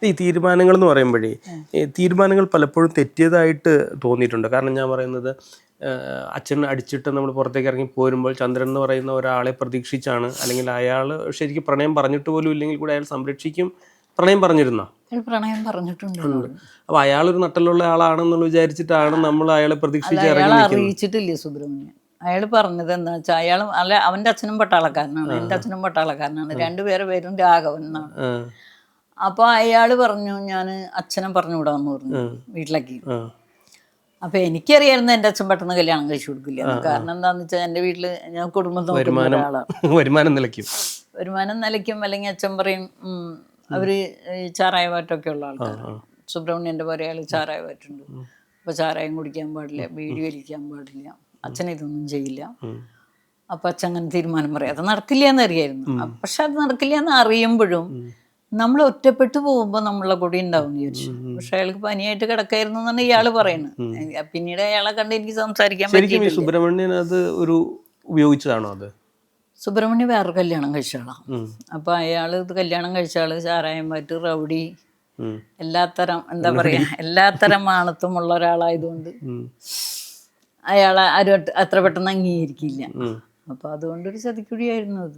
ഈ തീരുമാനങ്ങൾ എന്ന് പറയുമ്പോഴേ തീരുമാനങ്ങൾ പലപ്പോഴും തെറ്റിയതായിട്ട് തോന്നിയിട്ടുണ്ട്. കാരണം ഞാൻ പറയുന്നത്, അച്ഛൻ അടിച്ചിട്ട് നമ്മൾ പുറത്തേക്ക് ഇറങ്ങി പോരുമ്പോൾ ചന്ദ്രൻ എന്ന് പറയുന്ന ഒരാളെ പ്രതീക്ഷിച്ചാണ്, അല്ലെങ്കിൽ അയാൾ ശരിക്കും പ്രണയം പറഞ്ഞിട്ട് പോലും ഇല്ലെങ്കിൽ കൂടെ അയാൾ സംരക്ഷിക്കും. പ്രണയം പറഞ്ഞിരുന്നോ? പ്രണയം പറഞ്ഞിട്ടുണ്ട്. അപ്പൊ അയാളൊരു നട്ടലുള്ള ആളാണെന്നുള്ള വിചാരിച്ചിട്ടാണ് നമ്മൾ അയാളെ പ്രതീക്ഷിച്ച് അറിയിച്ചിട്ടില്ലേ സുബ്രഹ്മണ്യൻ? അയാൾ പറഞ്ഞത് എന്താ വെച്ചാൽ, അയാളും അല്ല, അവന്റെ അച്ഛനും പട്ടാളക്കാരനാണ്, എൻ്റെ അച്ഛനും പട്ടാളക്കാരനാണ്, രണ്ടുപേരെ പേരും രാഘവൻ എന്നാണ്. അപ്പൊ അയാള് പറഞ്ഞു, ഞാൻ അച്ഛനെ പറഞ്ഞു വിടാന്ന് പറഞ്ഞു വീട്ടിലേക്ക്. അപ്പൊ എനിക്കറിയായിരുന്നു എൻ്റെ അച്ഛൻ പെട്ടെന്ന് കല്യാണം കഴിച്ചു കൊടുക്കില്ല. കാരണം എന്താന്ന് വെച്ചാൽ എൻ്റെ വീട്ടില് ഞാൻ കുടുംബം നോക്കുന്ന ഒരാളാണ്. വരുമാനം നിലയ്ക്കും, അല്ലെങ്കിൽ അച്ഛൻ പറയും അവര് ചാരായ വാറ്റൊക്കെ ഉള്ള ആൾക്കാരാണ്. സുബ്രഹ്മണ്യൻ്റെ പറയാൾ ചാരായ വാറ്റുണ്ട്, അപ്പൊ ചാരായം കുടിക്കാൻ പാടില്ല, ബീഡി വലിക്കാൻ പാടില്ല, അച്ഛൻ ഇതൊന്നും ചെയ്യില്ല. അപ്പൊ അച്ഛൻ അങ്ങനെ തീരുമാനം പറയാം. അത് നടക്കില്ല എന്നറിയായിരുന്നു. പക്ഷെ അത് നടക്കില്ല എന്ന് അറിയുമ്പോഴും നമ്മൾ ഒറ്റപ്പെട്ടു പോകുമ്പോൾ നമ്മളെ കൂടി ഉണ്ടാവും എന്ന് വിചാരിച്ചു. പക്ഷെ അയാൾക്ക് പനിയായിട്ട് കിടക്കായിരുന്നു എന്നാണ് ഇയാള് പറയുന്നത്. പിന്നീട് അയാളെ കണ്ട് എനിക്ക് സംസാരിക്കാൻ പറ്റിയിട്ടില്ല. സുബ്രഹ്മണ്യൻ അത് ഒരു ഉപയോഗിച്ചതാണോ? അത് സുബ്രഹ്മണ്യൻ വേറെ കല്യാണം കഴിച്ചാളാണ്. അപ്പൊ അയാള് ഇത് കല്യാണം കഴിച്ചാള് ചാരായം വാറ്റ്, റൗഡി, എല്ലാത്തരം എന്താ പറയാ, എല്ലാത്തരം ആണത്വമുള്ള ഒരാളായതുകൊണ്ട് അയാളെ ആരും അത്ര പെട്ടെന്ന് അംഗീകരിക്കില്ല. അപ്പൊ അതുകൊണ്ടൊരു ചതിക്കുഴിയായിരുന്നു അത്.